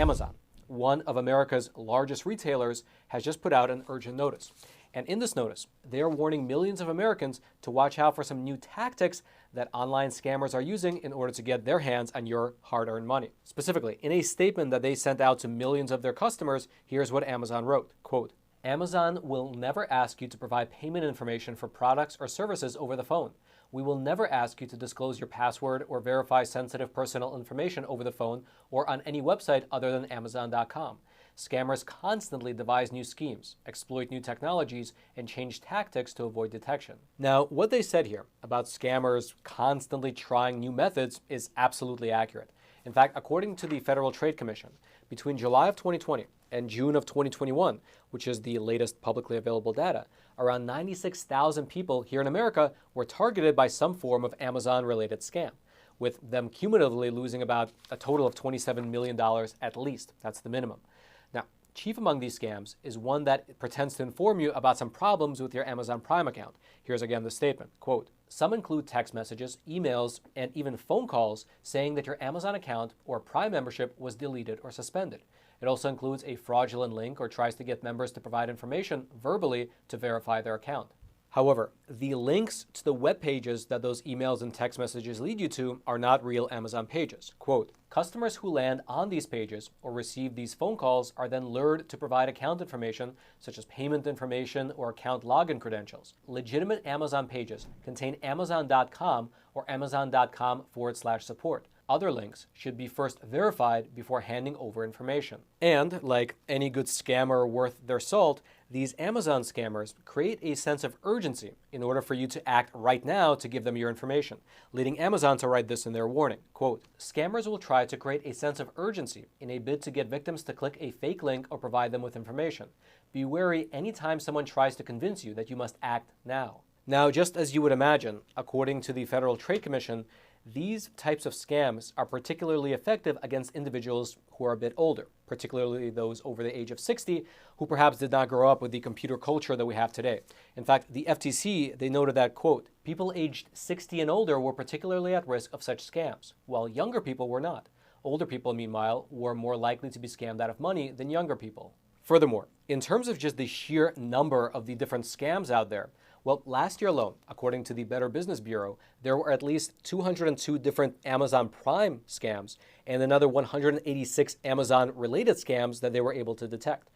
Amazon, one of America's largest retailers, has just put out an urgent notice. And in this notice, they are warning millions of Americans to watch out for some new tactics that online scammers are using in order to get their hands on your hard-earned money. Specifically, in a statement that they sent out to millions of their customers, here's what Amazon wrote, quote, Amazon will never ask you to provide payment information for products or services over the phone. We will never ask you to disclose your password or verify sensitive personal information over the phone or on any website other than Amazon.com. Scammers constantly devise new schemes, exploit new technologies, and change tactics to avoid detection. Now, what they said here about scammers constantly trying new methods is absolutely accurate. In fact, according to the Federal Trade Commission, between July of 2020 and June of 2021, which is the latest publicly available data, around 96,000 people here in America were targeted by some form of Amazon-related scam, with them cumulatively losing about a total of $27 million at least. That's the minimum. Now, chief among these scams is one that pretends to inform you about some problems with your Amazon Prime account. Here's again the statement, quote, some include text messages, emails, and even phone calls saying that your Amazon account or Prime membership was deleted or suspended. It also includes a fraudulent link or tries to get members to provide information verbally to verify their account. However, the links to the web pages that those emails and text messages lead you to are not real Amazon pages. Quote, customers who land on these pages or receive these phone calls are then lured to provide account information such as payment information or account login credentials. Legitimate Amazon pages contain Amazon.com or Amazon.com/support. Other links should be first verified before handing over information. And, like any good scammer worth their salt, these Amazon scammers create a sense of urgency in order for you to act right now to give them your information, leading Amazon to write this in their warning. Quote, scammers will try to create a sense of urgency in a bid to get victims to click a fake link or provide them with information. Be wary anytime someone tries to convince you that you must act now. Now, just as you would imagine, according to the Federal Trade Commission, these types of scams are particularly effective against individuals who are a bit older, particularly those over the age of 60 who perhaps did not grow up with the computer culture that we have today. In fact, the FTC, they noted that, quote, people aged 60 and older were particularly at risk of such scams, while younger people were not. Older people, meanwhile, were more likely to be scammed out of money than younger people. Furthermore, in terms of just the sheer number of the different scams out there, well, last year alone, according to the Better Business Bureau, there were at least 202 different Amazon Prime scams and another 186 Amazon-related scams that they were able to detect.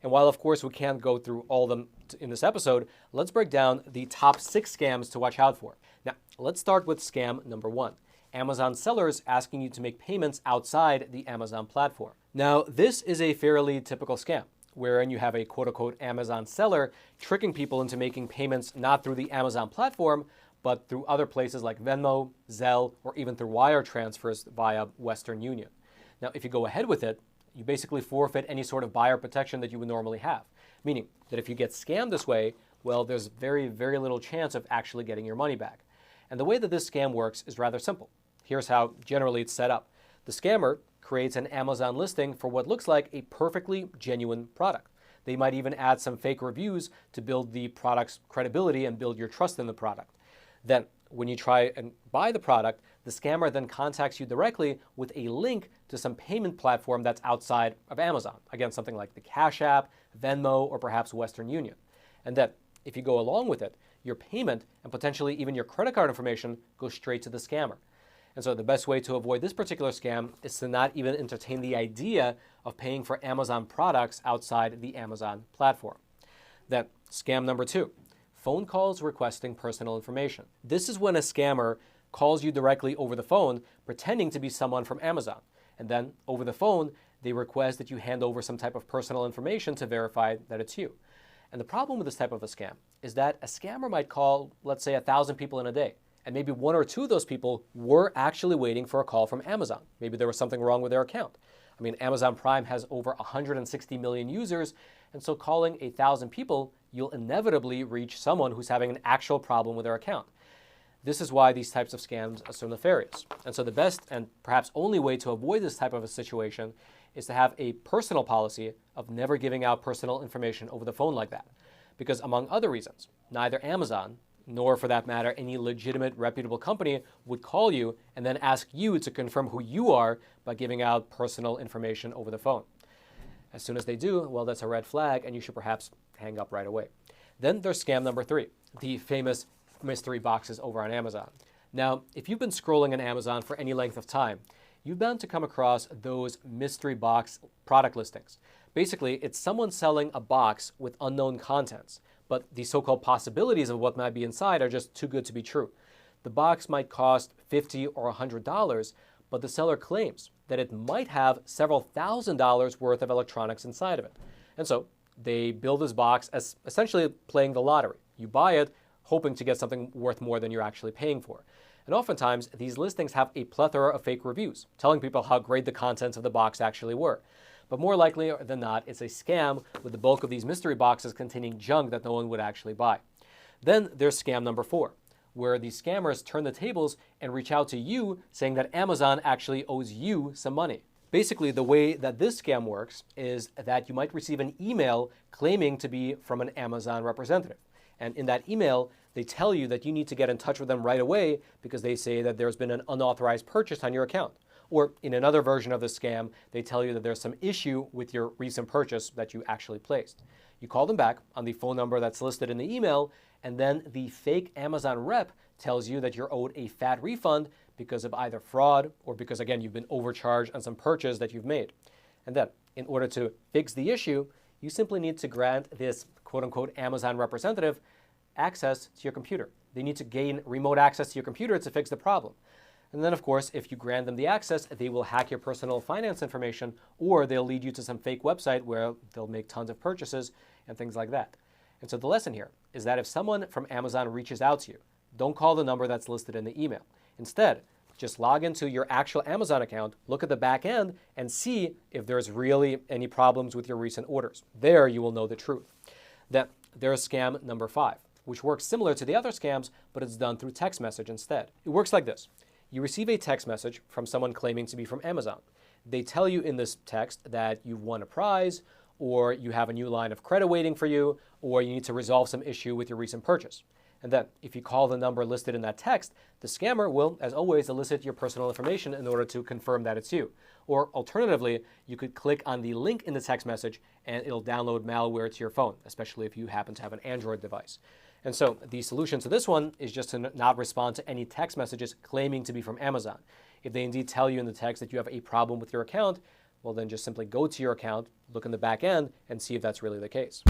And while, of course, we can't go through all of them in this episode, let's break down the top 6 scams to watch out for. Now, let's start with scam number 1. Amazon sellers asking you to make payments outside the Amazon platform. Now, this is a fairly typical scam, wherein you have a quote-unquote Amazon seller tricking people into making payments not through the Amazon platform, but through other places like Venmo, Zelle, or even through wire transfers via Western Union. Now, if you go ahead with it, you basically forfeit any sort of buyer protection that you would normally have, meaning that if you get scammed this way, well, there's very, very little chance of actually getting your money back. And the way that this scam works is rather simple. Here's how generally it's set up. The scammer creates an Amazon listing for what looks like a perfectly genuine product. They might even add some fake reviews to build the product's credibility and build your trust in the product. Then, when you try and buy the product, the scammer then contacts you directly with a link to some payment platform that's outside of Amazon. Again, something like the Cash App, Venmo, or perhaps Western Union. And then, if you go along with it, your payment and potentially even your credit card information goes straight to the scammer. And so the best way to avoid this particular scam is to not even entertain the idea of paying for Amazon products outside the Amazon platform. Then, scam number 2, phone calls requesting personal information. This is when a scammer calls you directly over the phone, pretending to be someone from Amazon. And then, over the phone, they request that you hand over some type of personal information to verify that it's you. And the problem with this type of a scam is that a scammer might call, let's say, 1,000 people in a day. And maybe 1 or 2 of those people were actually waiting for a call from Amazon. Maybe there was something wrong with their account. I mean, Amazon Prime has over 160 million users, and so calling 1,000 people, you'll inevitably reach someone who's having an actual problem with their account. This is why these types of scams are so nefarious. And so the best and perhaps only way to avoid this type of a situation is to have a personal policy of never giving out personal information over the phone like that. Because among other reasons, neither Amazon nor for that matter any legitimate, reputable company would call you and then ask you to confirm who you are by giving out personal information over the phone. As soon as they do, well, that's a red flag, and you should perhaps hang up right away. Then there's scam number 3, the famous mystery boxes over on Amazon. Now, if you've been scrolling on Amazon for any length of time, you're bound to come across those mystery box product listings. Basically, it's someone selling a box with unknown contents, but the so-called possibilities of what might be inside are just too good to be true. The box might cost $50 or $100, but the seller claims that it might have several $1,000s worth of electronics inside of it. And so they build this box as essentially playing the lottery. You buy it hoping to get something worth more than you're actually paying for. And oftentimes, these listings have a plethora of fake reviews, telling people how great the contents of the box actually were. But more likely than not, it's a scam, with the bulk of these mystery boxes containing junk that no one would actually buy. Then there's scam number 4, where these scammers turn the tables and reach out to you saying that Amazon actually owes you some money. Basically, the way that this scam works is that you might receive an email claiming to be from an Amazon representative. And in that email, they tell you that you need to get in touch with them right away because they say that there's been an unauthorized purchase on your account. Or in another version of the scam, they tell you that there's some issue with your recent purchase that you actually placed. You call them back on the phone number that's listed in the email, and then the fake Amazon rep tells you that you're owed a fat refund because of either fraud or because, again, you've been overcharged on some purchase that you've made. And then, in order to fix the issue, you simply need to grant this quote-unquote Amazon representative access to your computer. They need to gain remote access to your computer to fix the problem. And then, of course, if you grant them the access, they will hack your personal finance information, or they'll lead you to some fake website where they'll make tons of purchases and things like that. And so the lesson here is that if someone from Amazon reaches out to you, don't call the number that's listed in the email. Instead, just log into your actual Amazon account, look at the back end, and see if there's really any problems with your recent orders. There you will know the truth. Then there's scam number 5, which works similar to the other scams, but it's done through text message instead. It works like this. You receive a text message from someone claiming to be from Amazon. They tell you in this text that you've won a prize, or you have a new line of credit waiting for you, or you need to resolve some issue with your recent purchase. And then, if you call the number listed in that text, the scammer will, as always, elicit your personal information in order to confirm that it's you. Or alternatively, you could click on the link in the text message and it'll download malware to your phone, especially if you happen to have an Android device. And so the solution to this one is just to not respond to any text messages claiming to be from Amazon. If they indeed tell you in the text that you have a problem with your account, well then just simply go to your account, look in the back end, and see if that's really the case.